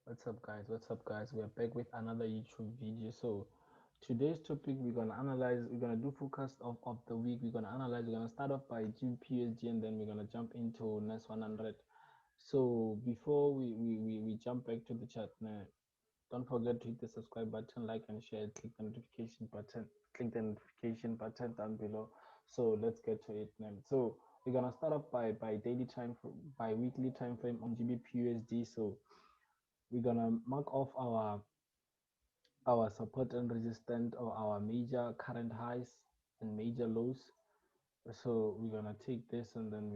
What's up guys, we are back with another YouTube video. So today's topic, we're gonna do focus of the week. We're gonna start off by GBPUSD, and then we're gonna jump into NAS100. So before we jump back to the chat now, don't forget to hit the subscribe button, like and share, click the notification button down below. So let's get to it now. So we're gonna start off by daily by weekly time frame on GBPUSD. So we're gonna mark off our support and resistance, or our major current highs and major lows. So we're gonna take this, and then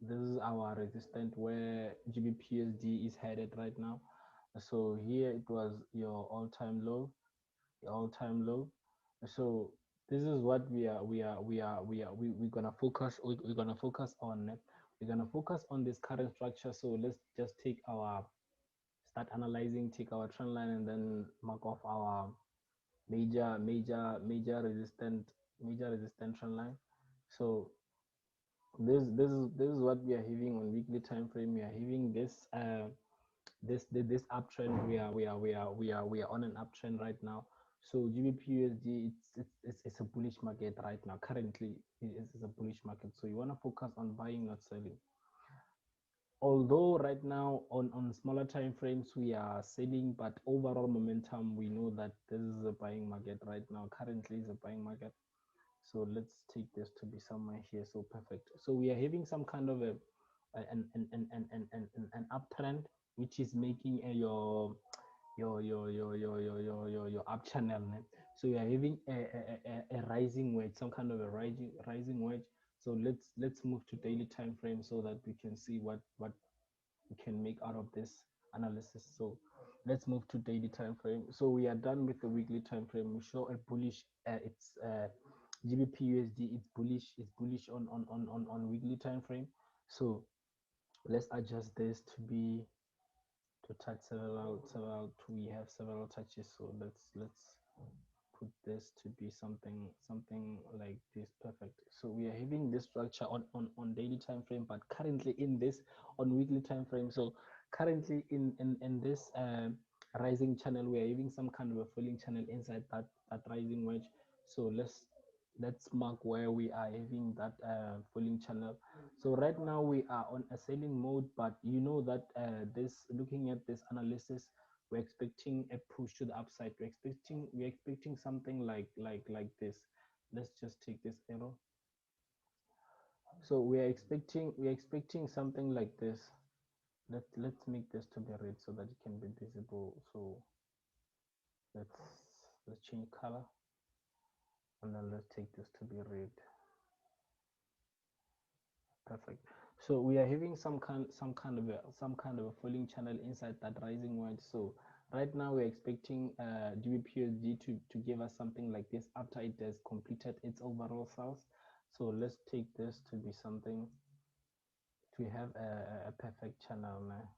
this is our resistance where GBPUSD is headed right now. So here it was your all-time low. So this is what we're gonna focus we're gonna focus on. We're gonna focus on this current structure. So let's just start analyzing, take our trend line, and then mark off our major resistant trend line. So this is what we are having on weekly time frame. We are having this uptrend. We are on an uptrend right now. So GBPUSD, it's a bullish market right now. Currently it's a bullish market, so you want to focus on buying, not selling. Although right now on smaller time frames we are selling, but overall momentum, we know that this is a buying market right now. Currently is a buying market. So let's take this to be somewhere here. So perfect. So we are having some kind of an uptrend, which is making your up channel, né? So you are having a rising wedge, some kind of a rising wedge. So let's move to daily time frame so that we can see what we can make out of this analysis. So let's move to daily time frame. So we are done with the weekly time frame. We show a bullish, it's GBPUSD, it's bullish on weekly time frame. So let's adjust this to be to touch several we have several touches. So let's put this to be something like this. Perfect. So we are having this structure on daily time frame, but currently in this on weekly time frame. So currently in this rising channel, we are having some kind of a falling channel inside that rising wedge. So let's mark where we are having that falling channel. So right now we are on a selling mode, but you know that this looking at this analysis, we're expecting a push to the upside. We're expecting something like this. Let's just take this arrow. So we're expecting something like this. Let's make this to be red so that it can be visible. So let's let's change color, and then let's take this to be red. Perfect. So we are having some kind of a falling channel inside that rising wedge. So right now we're expecting GBPUSD to give us something like this after it has completed its overall sales. So let's take this to be something to have a perfect channel now.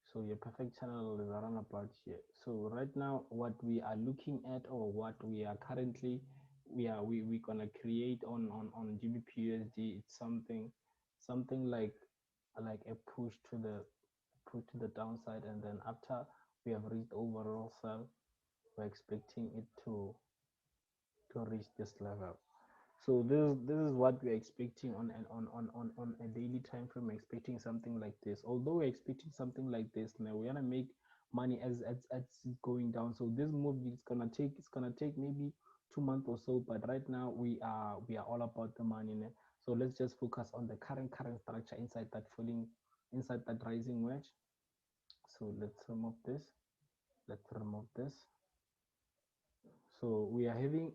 So your perfect channel is around about here. So right now what we are looking at, or what we are currently we gonna create on GBPUSD, it's something like a push to the downside, and then after we have reached overall sell, we're expecting it to reach this level. So this is what we're expecting on a daily time frame. We're expecting something like this. Although we're expecting something like this, now we're gonna make money as it's going down. So this move it's gonna take maybe 2 months or so, but right now we are all about the money now. So let's just focus on the current structure inside that rising wedge. So let's remove this. So we are having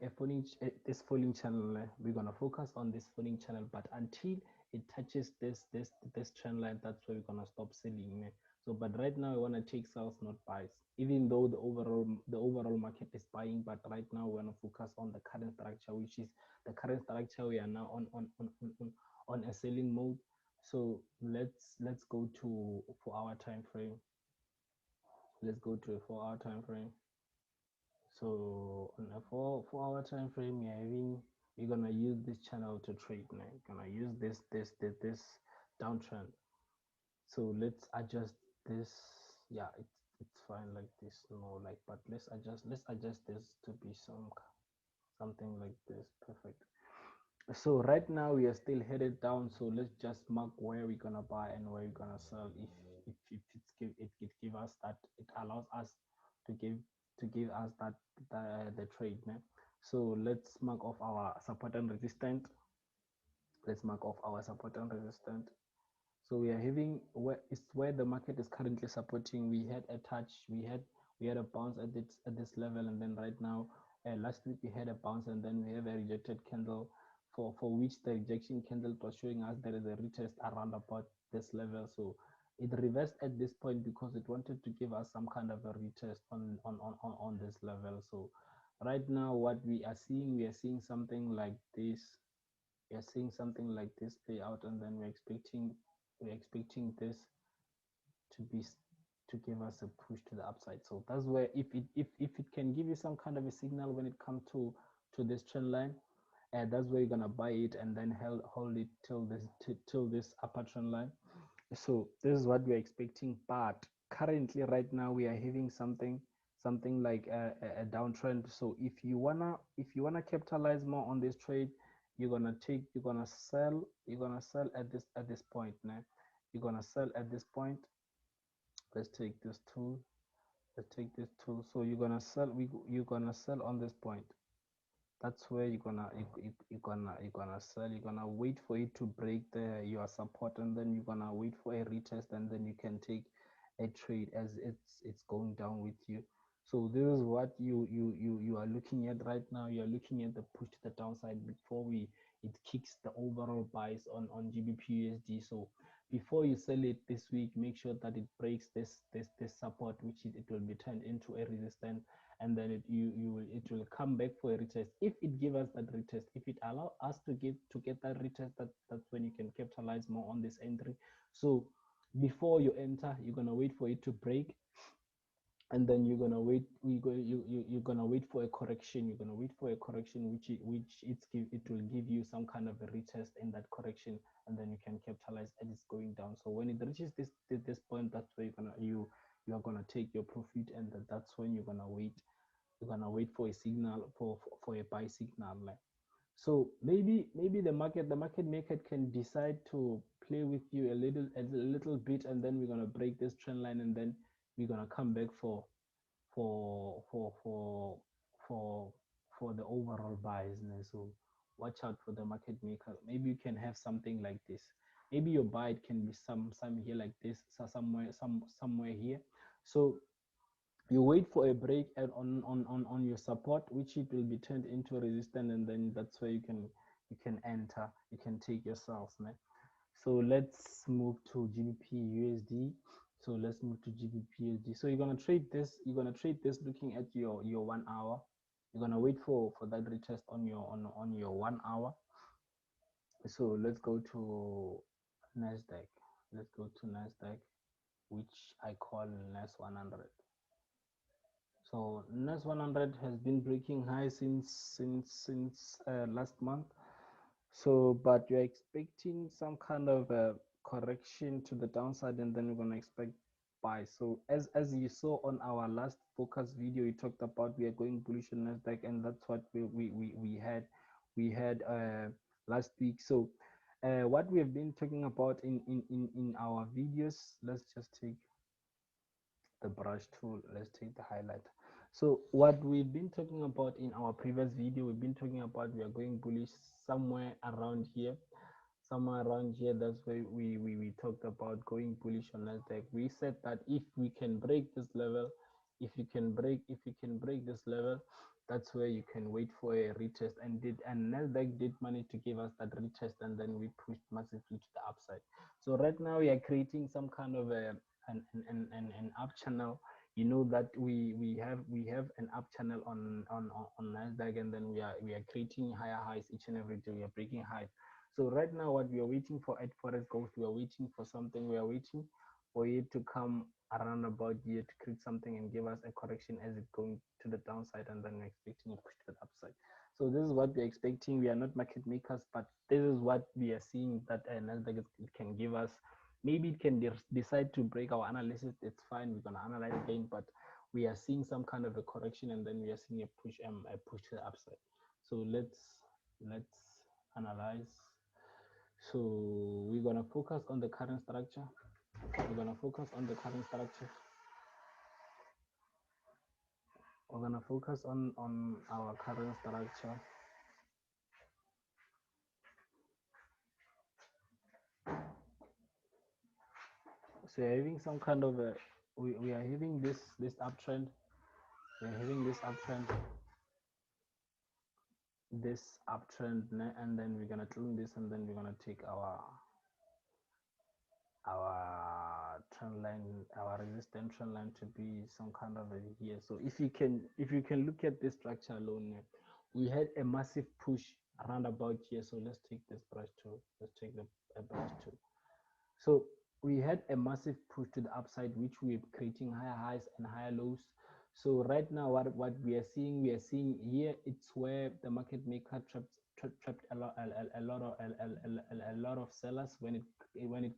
this falling channel. We're gonna focus on this falling channel, but until it touches this trend line, that's where we're gonna stop selling. So but right now we wanna take sales, not buys. Even though the overall market is buying, but right now we wanna focus on the current structure, which is the current structure. We are now on a selling mode. So let's go to 4 hour time frame. Let's go to a 4 hour time frame. So on a four hour time frame, we're gonna use this channel to trade now. We're gonna use this downtrend. So let's adjust this. Yeah, It's fine like this. No, like, but let's adjust this to be something like this. Perfect. So right now we are still headed down. So let's just mark where we're gonna buy and where we're gonna sell. If it give us that, it allows us to give us that the trade, man. So let's mark off our support and resistance. Let's mark off our support and resistance. So we are having where the market is currently supporting. We had a touch, we had a bounce at this level, and then right now, last week we had a bounce, and then we have a rejected candle, for which the rejection candle was showing us there is a retest around about this level. So it reversed at this point because it wanted to give us some kind of a retest on this level. So right now, what we are seeing something like this. We are seeing something like this play out, and then we're expecting this to be to give us a push to the upside. So that's where, if it can give you some kind of a signal when it comes to this trend line, and that's where you're gonna buy it and then hold it till this upper trend line. So this is what we're expecting, but currently right now we are having something like a downtrend. So if you wanna capitalize more on this trade, you're gonna sell at this point now. You're gonna sell at this point. Let's take this tool. So you're gonna sell on this point. That's where you're gonna sell. You're gonna wait for it to break your support, and then you're gonna wait for a retest, and then you can take a trade as it's going down with you. So this is what you are looking at right now. You are looking at the push to the downside before it kicks the overall buys on GBPUSD. So before you sell it this week, make sure that it breaks this support, which it will be turned into a resistance, and then it will come back for a retest. If it give us that retest, if it allow us to get that retest, that's when you can capitalize more on this entry. So before you enter, you're gonna wait for it to break, and then you're gonna wait for a correction. You're gonna wait for a correction, which it will give you some kind of a retest in that correction, and then you can capitalize as it's going down. So when it reaches this point, that's where you are gonna take your profit, and that's when you're gonna wait for a signal, for a buy signal, like. So maybe the market maker can decide to play with you a little bit, and then we're gonna break this trend line, and then we're gonna come back for for for for for the overall business. So watch out for the market maker. Maybe you can have something like this. Maybe your buy it can be some here like this, so somewhere here. So you wait for a break on your support, which it will be turned into resistance, and then that's where you can enter, you can take yourselves, man. So let's move to GBP USD. So let's move to GBP USD. So you're gonna trade this looking at your 1 hour. You're gonna wait for that retest on your 1 hour. So let's go to Nasdaq. Let's go to Nasdaq, which I call NAS100. So NAS100 has been breaking high since last month. So, but you're expecting some kind of a correction to the downside, and then we're gonna expect buy. So as you saw on our last focus video, we talked about we are going bullish on Nasdaq, and that's what we had last week. So what we have been talking about in our videos, let's just take the brush tool, let's take the highlight. So what we've been talking about in our previous video, we've been talking about we are going bullish somewhere around here, that's why we talked about going bullish on Nasdaq. We said that if we can break this level, if you can break this level, that's where you can wait for a retest, and Nasdaq did manage to give us that retest, and then we pushed massively to the upside. So right now we are creating some kind of an up channel. You know that we have an up channel on Nasdaq, and then we are creating higher highs each and every day. We are breaking highs. So right now, what we are waiting for at FOREX Ghost, we are waiting for something. We are waiting for it to come around about here to create something and give us a correction as it's going to the downside, and then we're expecting a push to the upside. So this is what we're expecting. We are not market makers, but this is what we are seeing that Nasdaq can give us. Maybe it can decide to break our analysis. It's fine. We're gonna analyze again, but we are seeing some kind of a correction, and then we are seeing a push to the upside. So let's analyze. So we're gonna focus on the current structure. We're gonna focus on the current structure. We're gonna focus on our current structure. So we're having some kind of a we are having this uptrend. We're having this uptrend, and then we're gonna clean this, and then we're gonna take our trend line, our resistance trend line to be some kind of a here. So if you can look at this structure alone, we had a massive push around about here. So let's take this brush tool. Let's take the brush tool. So we had a massive push to the upside, which we're creating higher highs and higher lows. So right now, what we are seeing here, it's where the market maker trapped a lot of sellers when it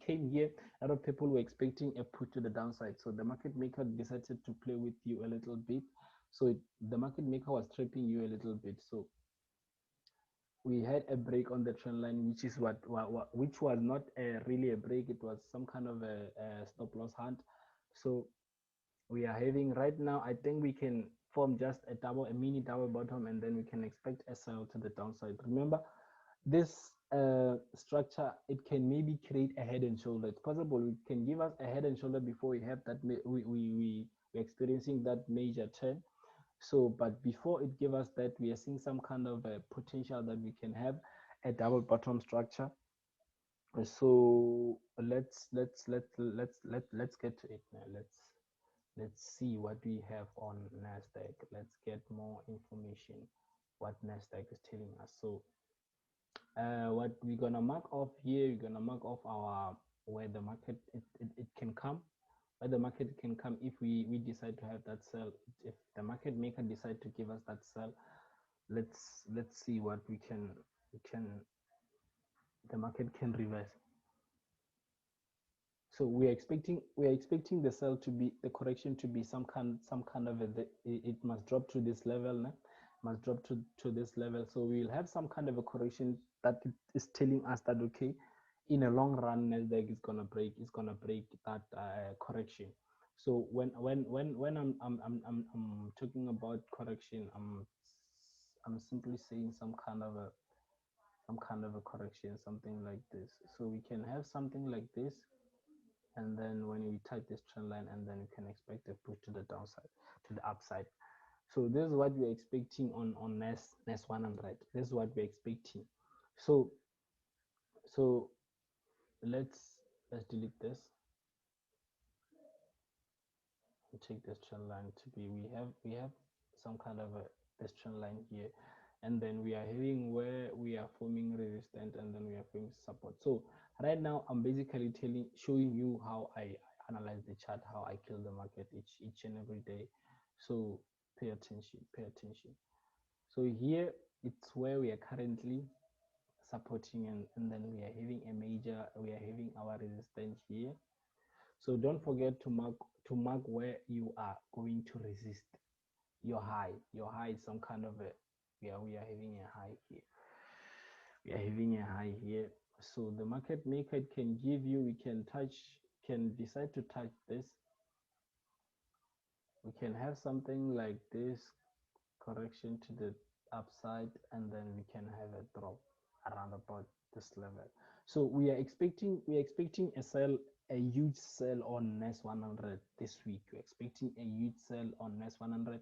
came here. A lot of people were expecting a push to the downside, so the market maker decided to play with you a little bit. So the market maker was trapping you a little bit. So we had a break on the trend line, which is which was not really a break. It was some kind of a stop loss hunt. So we are having right now, I think we can form just a mini double bottom, and then we can expect a sell to the downside. Remember, this structure, it can maybe create a head and shoulder. It's possible it can give us a head and shoulder before we have that we're experiencing that major turn. So but before it give us that, we are seeing some kind of a potential that we can have a double bottom structure. So let's get to it now. Let's see what we have on Nasdaq. Let's get more information what Nasdaq is telling us. So what we're gonna mark off here, we're gonna mark off our where the market it can come, where the market can come if we decide to have that sell. If the market maker decide to give us that sell, let's see what we can the market can reverse. So we're expecting the sell to be the correction to be some kind of it must drop to this level, must drop to this level. So we'll have some kind of a correction that is telling us that okay, in a long run, Nasdaq is gonna break that correction. So when I'm talking about correction, I'm simply saying some kind of a correction, something like this. So we can have something like this, and then when we type this trend line, and then we can expect a push to the downside, to the upside. So this is what we're expecting on NAS100. This is what we're expecting. So let's delete this and take this trend line to be, we have some kind of a this trend line here, and then we are having where we are forming resistance, and then we are forming support. So right now I'm basically showing you how I analyze the chart, how I kill the market each and every day. So pay attention. So here it's where we are currently supporting, and then we are having our resistance here. So don't forget to mark where you are going to resist your high. Your high is some kind of a we are having a high here. We are having a high here. So the market maker can give you, we can decide to touch this. We can have something like this correction to the upside, and then we can have a drop around about this level. So we are expecting a huge sell on NAS100 this week. We're expecting a huge sell on NAS100.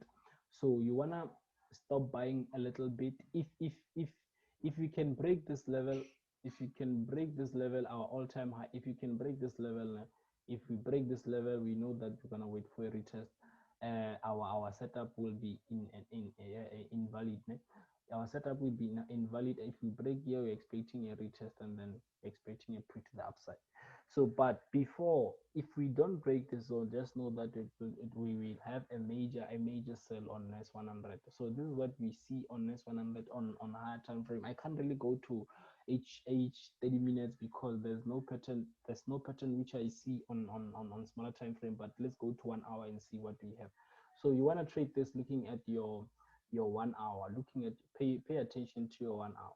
So you wanna stop buying a little bit. If we can break this level, our all-time high, if you can break this level, if we break this level, we know that we're gonna wait for a retest. Our setup will be invalid. Our setup will be invalid if we break here. We're expecting a retest, and then expecting a push to the upside. So but before, if we don't break this zone, just know that we will have a major sell on NAS100. So this is what we see on NAS100 on higher time frame. I can't really go to each 30 minutes, because there's no pattern which I see on smaller time frame. But let's go to 1 hour and see what we have. So you want to trade this looking at your 1 hour, looking at pay attention to your 1 hour.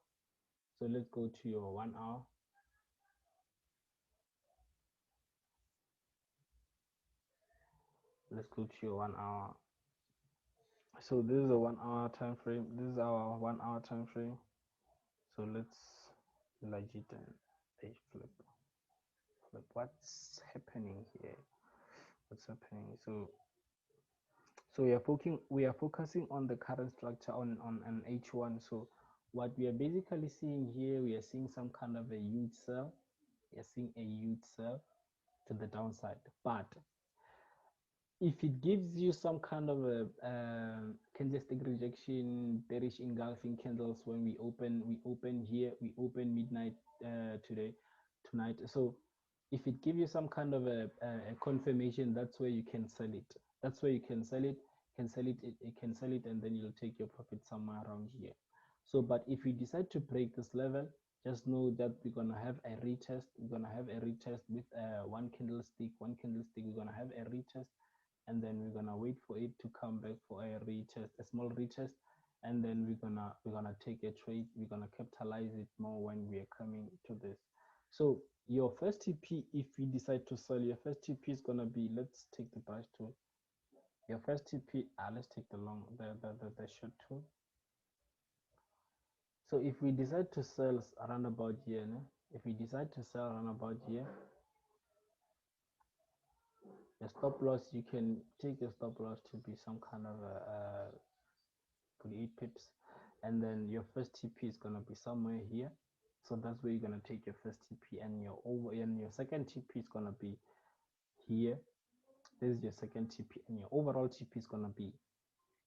So let's go to your 1 hour. Let's go to your 1 hour. So this is a 1 hour time frame. This is our 1 hour time frame. So let's legit and flip. What's happening here? What's happening? So we are focusing on the current structure on an H1. So what we are basically seeing here, we are seeing some kind of a huge sell. We are seeing a huge sell to the downside, but if it gives you some kind of a candlestick rejection, bearish engulfing candles, when we open here, we open midnight today tonight. So if it gives you some kind of a confirmation, that's where you can sell it. That's where you can sell it. It can sell it, and then you'll take your profit somewhere around here. So but if we decide to break this level, just know that we're gonna have a retest. We're gonna have a retest with one candlestick. We're gonna have a retest, and then we're gonna wait for it to come back for a retest, a small retest, and then we're gonna take a trade. We're gonna capitalize it more when we are coming to this. So your first TP, if you decide to sell, your first TP is gonna be, let's take the price tool. Your first TP, let's take the long the short tool. So if we decide to sell around about here, no? If we decide to sell around about here, the stop loss, you can take your stop loss to be some kind of a 48 pips, and then your first TP is gonna be somewhere here. So that's where you're gonna take your first TP, and your second TP is gonna be here. This is your second TP, and your overall TP is gonna be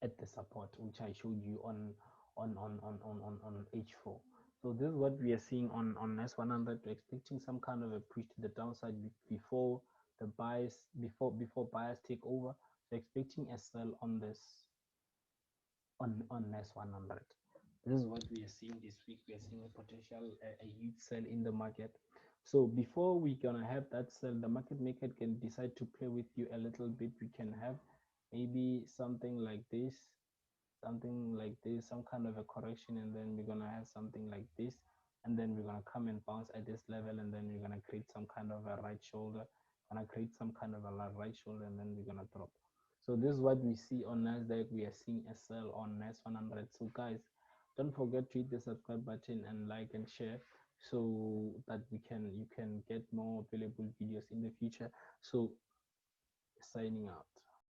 at the support which I showed you on H4. So this is what we are seeing on NAS100. We're expecting some kind of a push to the downside before the buyers before buyers take over. So expecting a sell on this on NAS100. This is what we are seeing this week. We are seeing a potential a huge sell in the market. So before we're gonna have that sell, the market maker can decide to play with you a little bit. We can have maybe something like this, some kind of a correction, and then we're gonna have something like this, and then we're gonna come and bounce at this level, and then we're gonna create some kind of a right shoulder, right shoulder, and then we're gonna drop. So this is what we see on Nasdaq. We are seeing a sell on NAS100. So guys, don't forget to hit the subscribe button and like and share, so that you can get more valuable videos in the future. So signing out.